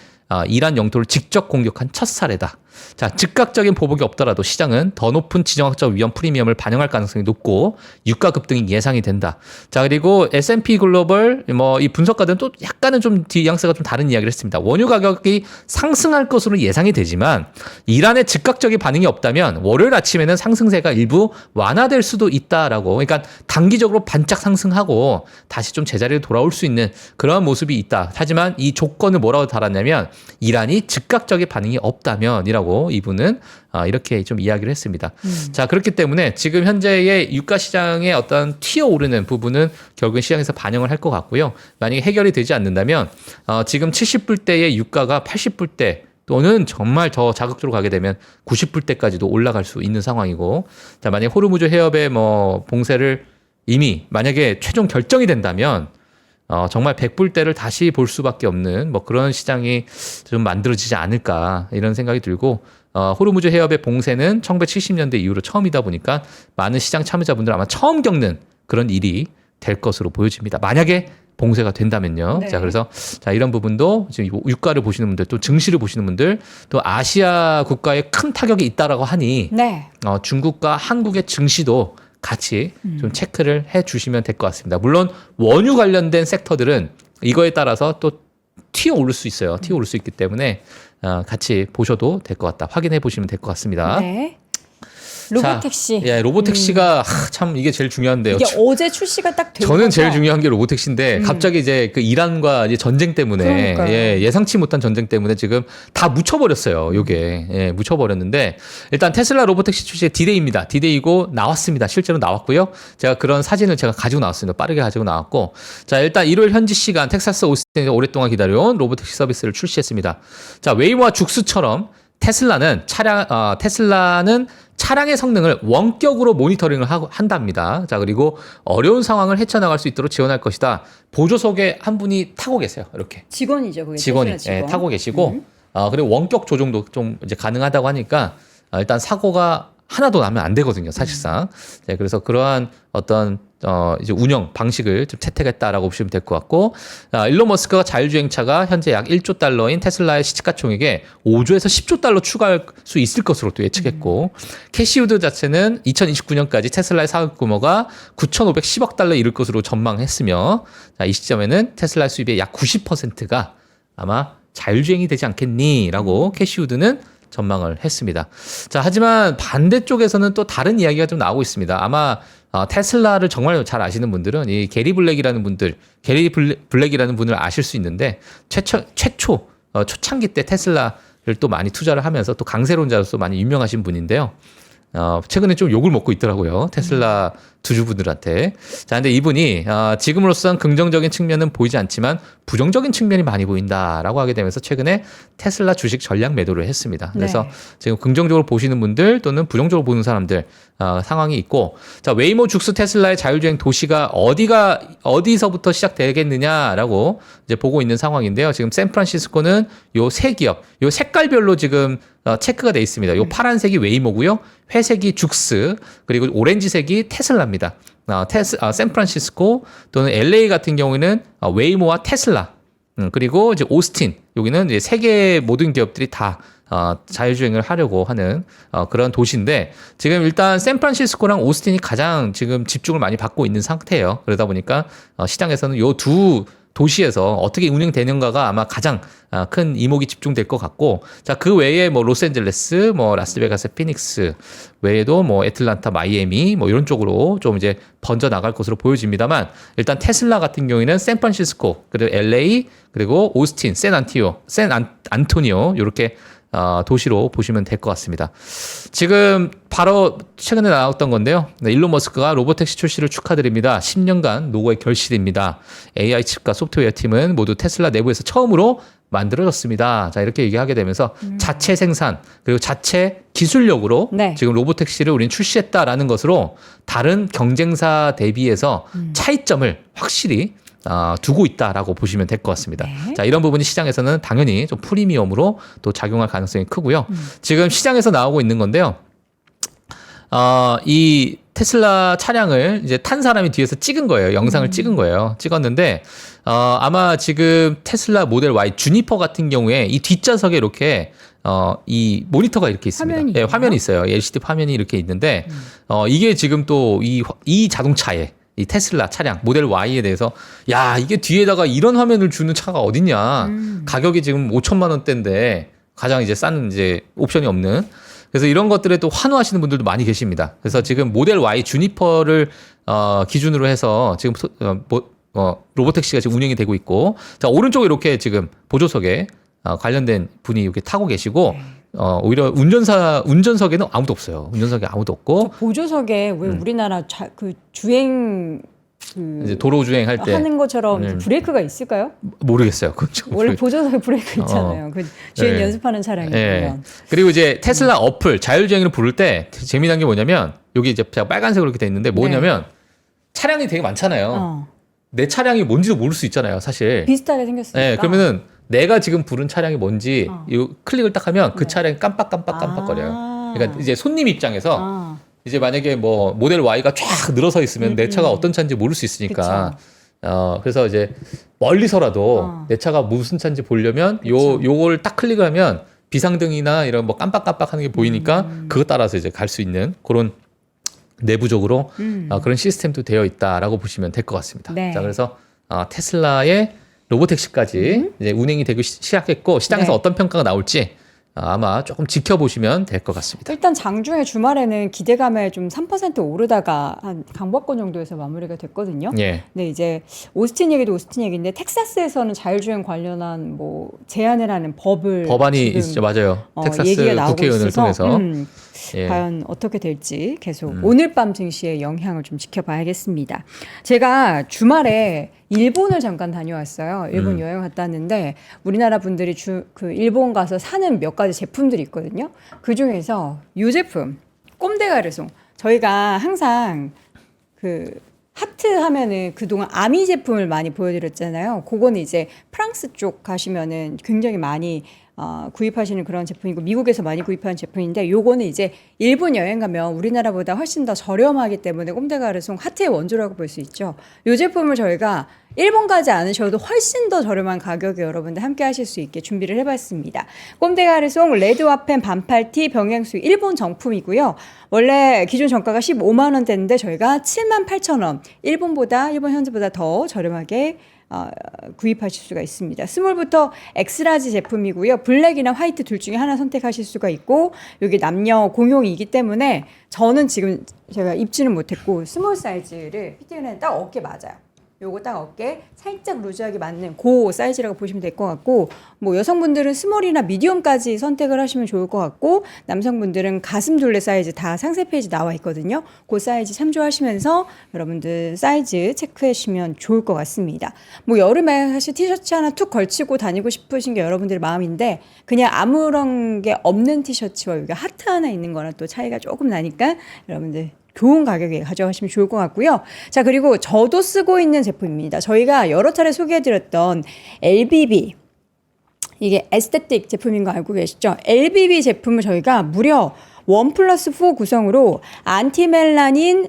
이란 영토를 직접 공격한 첫 사례다. 자, 즉각적인 보복이 없더라도 시장은 더 높은 지정학적 위험 프리미엄을 반영할 가능성이 높고 유가 급등이 예상이 된다. 자, 그리고 S&P 글로벌 뭐 이 분석가들은 또 약간은 좀 뉘앙스가 좀 다른 이야기를 했습니다. 원유 가격이 상승할 것으로 예상이 되지만 이란의 즉각적인 반응이 없다면 월요일 아침에는 상승세가 일부 완화될 수도 있다라고. 그러니까 단기적으로 반짝 상승하고 다시 좀 제자리로 돌아올 수 있는 그런 모습이 있다. 하지만 이 조건을 뭐라고 달았냐면 이란이 즉각적인 반응이 없다면이라고 있다라고 이분은 이렇게 좀 이야기를 했습니다. 자, 그렇기 때문에 지금 현재의 유가 시장의 어떤 튀어오르는 부분은 결국은 시장에서 반영을 할 것 같고요. 만약에 해결이 되지 않는다면 지금 70불대의 유가가 80불대 또는 정말 더 자극적으로 가게 되면 90불대까지도 올라갈 수 있는 상황이고, 자, 만약에 호르무즈 해협의 뭐 봉쇄를 이미 만약에 최종 결정이 된다면 정말 100불대를 다시 볼 수밖에 없는 뭐 그런 시장이 좀 만들어지지 않을까 이런 생각이 들고, 호르무즈 해협의 봉쇄는 1970년대 이후로 처음이다 보니까 많은 시장 참여자분들 아마 처음 겪는 그런 일이 될 것으로 보여집니다. 만약에 봉쇄가 된다면요. 네. 자, 그래서 자, 이런 부분도 지금 유가를 보시는 분들 또 증시를 보시는 분들 또 아시아 국가에 큰 타격이 있다라고 하니 네. 중국과 한국의 증시도 같이 좀 체크를 해 주시면 될 것 같습니다. 물론 원유 관련된 섹터들은 이거에 따라서 또 튀어 오를 수 있어요. 튀어 오를 수 있기 때문에 같이 보셔도 될 것 같다. 확인해 보시면 될 것 같습니다. 네. 로보택시. 자, 예, 로보택시가 참 이게 제일 중요한데요. 이게 어제 출시가 딱 된 저는 거죠? 제일 중요한 게 로보택시인데 갑자기 이제 그 이란과 이제 전쟁 때문에 그러니까요. 예상치 못한 전쟁 때문에 지금 다 묻혀버렸어요. 요게 묻혀버렸는데 일단 테슬라 로보택시 출시의 디데이입니다. 디데이고 나왔습니다. 실제로 나왔고요. 제가 그런 사진을 제가 가지고 나왔습니다. 빠르게 가지고 나왔고, 자, 일단 일요일 현지 시간 텍사스 오스틴에서 오랫동안 기다려온 로보택시 서비스를 출시했습니다. 자, 웨이모와 죽스처럼 테슬라는 차량의 성능을 원격으로 모니터링을 한답니다. 자, 그리고 어려운 상황을 헤쳐나갈 수 있도록 지원할 것이다. 보조석에 한 분이 타고 계세요. 이렇게. 직원이죠, 그게. 직원이 테슬라 직원. 타고 계시고, 그리고 원격 조종도 좀 이제 가능하다고 하니까 일단 사고가 하나도 나면 안 되거든요, 사실상. 네, 그래서 그러한 어떤 이제 운영 방식을 좀 채택했다라고 보시면 될 것 같고, 일론 머스크가 자율주행차가 현재 약 1조 달러인 테슬라의 시가총액에 5조에서 10조 달러 추가할 수 있을 것으로 또 예측했고, 캐시우드 자체는 2029년까지 테슬라의 사업 규모가 9,510억 달러에 이를 것으로 전망했으며, 자, 이 시점에는 테슬라 수입의 약 90%가 아마 자율주행이 되지 않겠니라고 캐시우드는 전망을 했습니다. 자, 하지만 반대쪽에서는 또 다른 이야기가 좀 나오고 있습니다. 아마 테슬라를 정말 잘 아시는 분들은 이 게리 블랙이라는 분을 아실 수 있는데 초창기 때 테슬라를 또 많이 투자를 하면서 또 강세론자로서 많이 유명하신 분인데요. 최근에 좀 욕을 먹고 있더라고요. 테슬라 주주분들한테. 자, 근데 이분이 지금으로선 긍정적인 측면은 보이지 않지만 부정적인 측면이 많이 보인다라고 하게 되면서 최근에 테슬라 주식 전량 매도를 했습니다. 그래서 네. 지금 긍정적으로 보시는 분들 또는 부정적으로 보는 사람들 상황이 있고, 자, 웨이모 죽스 테슬라의 자율주행 도시가 어디서부터 시작되겠느냐라고 이제 보고 있는 상황인데요. 지금 샌프란시스코는 요 세 기업, 요 색깔별로 지금 체크가 돼 있습니다. 요 파란색이 웨이모고요, 회색이 죽스, 그리고 오렌지색이 테슬라입니다. 샌프란시스코 또는 LA 같은 경우에는 웨이모와 테슬라, 그리고 이제 오스틴, 여기는 이제 세계 모든 기업들이 다 자율주행을 하려고 하는 그런 도시인데, 지금 일단 샌프란시스코랑 오스틴이 가장 지금 집중을 많이 받고 있는 상태예요. 그러다 보니까 시장에서는 요 두 도시에서 어떻게 운영되는가가 아마 가장 큰 이목이 집중될 것 같고, 자, 그 외에 뭐 로스앤젤레스, 뭐 라스베가스, 피닉스 외에도 뭐 애틀란타, 마이애미 뭐 이런 쪽으로 좀 이제 번져 나갈 것으로 보여집니다만, 일단 테슬라 같은 경우에는 샌프란시스코, 그리고 LA, 그리고 오스틴, 샌안토니오 이렇게 도시로 보시면 될 것 같습니다. 지금 바로 최근에 나왔던 건데요. 네, 일론 머스크가 로보택시 출시를 축하드립니다. 10년간 노고의 결실입니다. AI 칩과 소프트웨어 팀은 모두 테슬라 내부에서 처음으로 만들어졌습니다. 자, 이렇게 얘기하게 되면서 자체 생산 그리고 자체 기술력으로 네. 지금 로보택시를 우린 출시했다라는 것으로 다른 경쟁사 대비해서 차이점을 확실히 두고 있다라고 보시면 될 것 같습니다. 네. 자, 이런 부분이 시장에서는 당연히 좀 프리미엄으로 또 작용할 가능성이 크고요. 지금 시장에서 나오고 있는 건데요. 이 테슬라 차량을 이제 탄 사람이 뒤에서 찍은 거예요. 영상을 찍은 거예요. 찍었는데, 아마 지금 테슬라 모델 Y 주니퍼 같은 경우에 이 뒷좌석에 이렇게 이 모니터가 이렇게 있습니다. 화면이 예, 있나요? 화면이 있어요. LCD 화면이 이렇게 있는데, 이게 지금 또 이 자동차에 이 테슬라 차량 모델 Y에 대해서, 야, 이게 뒤에다가 이런 화면을 주는 차가 어딨냐. 가격이 지금 5천만 원대인데 가장 이제 싼 이제 옵션이 없는. 그래서 이런 것들에 또 환호하시는 분들도 많이 계십니다. 그래서 지금 모델 Y 주니퍼를 기준으로 해서 지금 로보택시가 지금 운영이 되고 있고, 자, 오른쪽에 이렇게 지금 보조석에 관련된 분이 이렇게 타고 계시고, 오히려 운전석에는 아무도 없어요. 운전석에 아무도 없고 보조석에 왜 우리나라 그 주행 이제 도로 주행할 때 하는 것처럼 브레이크가 있을까요? 모르겠어요. 그렇죠. 원래 보조석에 브레이크 있잖아요. 그 주행 네. 연습하는 차량이 네. 보면. 그리고 이제 테슬라 어플 자율주행을 부를 때 재미난 게 뭐냐면 여기 이제 빨간색으로 이렇게 돼 있는데 뭐냐면 차량이 되게 많잖아요. 내 차량이 뭔지도 모를 수 있잖아요, 사실. 비슷하게 생겼으니까. 네, 그러면은 내가 지금 부른 차량이 뭔지 이 클릭을 딱 하면 그 차량이 깜빡거려요. 그러니까 이제 손님 입장에서 이제 만약에 뭐 모델 Y가 쫙 늘어서 있으면 내 차가 어떤 차인지 모를 수 있으니까. 그래서 이제 멀리서라도 내 차가 무슨 차인지 보려면 요걸 딱 클릭을 하면 비상등이나 이런 뭐 깜빡깜빡하는 게 보이니까 그거 따라서 이제 갈 수 있는 그런 내부적으로 그런 시스템도 되어 있다라고 보시면 될 것 같습니다. 네. 자, 그래서 테슬라의 로보택시까지 이제 운행이 되고 시작했고 시장에서 네. 어떤 평가가 나올지 아마 조금 지켜보시면 될 것 같습니다. 일단 장중에 주말에는 기대감에 좀 3% 오르다가 한 강보권 정도에서 마무리가 됐거든요. 예. 근데 이제 오스틴 얘기도 오스틴 얘기인데 텍사스에서는 자율주행 관련한 뭐 제한을 하는 법안이 지금, 있죠, 맞아요. 텍사스 얘기가 나오고 국회의원을 있어서, 통해서 예. 과연 어떻게 될지 계속 오늘 밤 증시의 영향을 좀 지켜봐야겠습니다. 제가 주말에 일본을 잠깐 다녀왔어요. 일본 여행 갔다 왔는데 우리나라 분들이 그 일본 가서 사는 몇 가지 제품들이 있거든요. 그 중에서 이 제품 꼼데가르송, 저희가 항상 그 하트 하면은 그동안 아미 제품을 많이 보여드렸잖아요. 그거는 이제 프랑스 쪽 가시면은 굉장히 많이 구입하시는 그런 제품이고 미국에서 많이 구입하는 제품인데 요거는 이제 일본 여행 가면 우리나라보다 훨씬 더 저렴하기 때문에 꼼데가르송 하트의 원조라고 볼 수 있죠. 요 제품을 저희가 일본 가지 않으셔도 훨씬 더 저렴한 가격에 여러분들 함께 하실 수 있게 준비를 해봤습니다. 꼼데가르송 레드 와펜 반팔티 병행수 일본 정품이고요. 원래 기존 정가가 15만 원대인데 저희가 78,000원 일본 현지보다 더 저렴하게 구입하실 수가 있습니다. 스몰부터 엑스라지 제품이고요. 블랙이나 화이트 둘 중에 하나 선택하실 수가 있고 여기 남녀 공용이기 때문에 저는 지금 제가 입지는 못했고 스몰 사이즈를 피팅을 딱 어깨 맞아요. 요거 딱 어깨 살짝 루즈하게 맞는 그 사이즈라고 보시면 될 것 같고 뭐 여성분들은 스몰이나 미디엄까지 선택을 하시면 좋을 것 같고 남성분들은 가슴 둘레 사이즈 다 상세 페이지 나와 있거든요. 그 사이즈 참조하시면서 여러분들 사이즈 체크해 주시면 좋을 것 같습니다. 뭐 여름에 사실 티셔츠 하나 툭 걸치고 다니고 싶으신 게 여러분들의 마음인데 그냥 아무런 게 없는 티셔츠와 여기 하트 하나 있는 거랑 또 차이가 조금 나니까 여러분들 좋은 가격에 가져가시면 좋을 것 같고요. 자, 그리고 저도 쓰고 있는 제품입니다. 저희가 여러 차례 소개해드렸던 LBB, 이게 에스테틱 제품인 거 알고 계시죠? LBB 제품을 저희가 무려 1+4 구성으로 안티멜라닌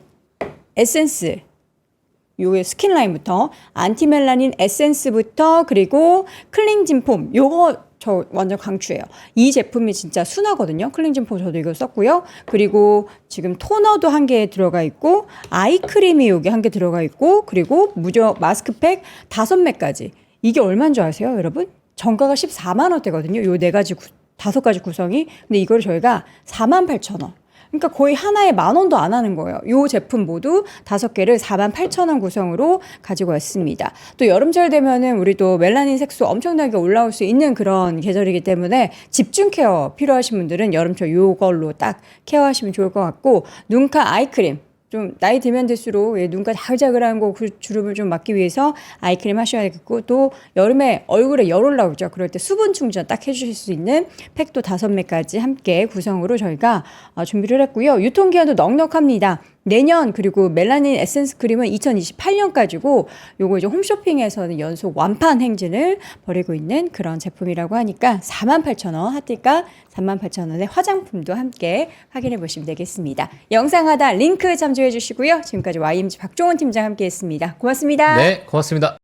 에센스, 요게 스킨 라인부터 안티멜라닌 에센스부터 그리고 클렌징 폼, 요거 저 완전 강추해요. 이 제품이 진짜 순하거든요. 클렌징 폼 저도 이거 썼고요. 그리고 지금 토너도 한 개 들어가 있고 아이크림이 여기 한 개 들어가 있고 그리고 무려 마스크팩 5매까지. 이게 얼마인 줄 아세요, 여러분? 정가가 14만 원대거든요. 요 5가지 구성이. 근데 이걸 저희가 48,000원. 그러니까 거의 하나에 10,000원도 안 하는 거예요. 이 제품 모두 5개를 48,000원 구성으로 가지고 왔습니다. 또 여름철 되면은 우리 또 멜라닌 색소 엄청나게 올라올 수 있는 그런 계절이기 때문에 집중 케어 필요하신 분들은 여름철 요걸로 딱 케어하시면 좋을 것 같고 눈가 아이크림. 좀 나이 들면 들수록 눈가 자글자글한 거 그 주름을 좀 막기 위해서 아이크림 하셔야겠고 또 여름에 얼굴에 열 올라오죠. 그럴 때 수분 충전 딱 해주실 수 있는 팩도 5매까지 함께 구성으로 저희가 준비를 했고요. 유통기한도 넉넉합니다. 내년 그리고 멜라닌 에센스 크림은 2028년까지고 요거 이제 홈쇼핑에서는 연속 완판 행진을 벌이고 있는 그런 제품이라고 하니까 48,000원 핫딜가 38,000원의 화장품도 함께 확인해 보시면 되겠습니다. 영상 하단 링크 참조해 주시고요. 지금까지 YMG 박종원 팀장 함께 했습니다. 고맙습니다. 네, 고맙습니다.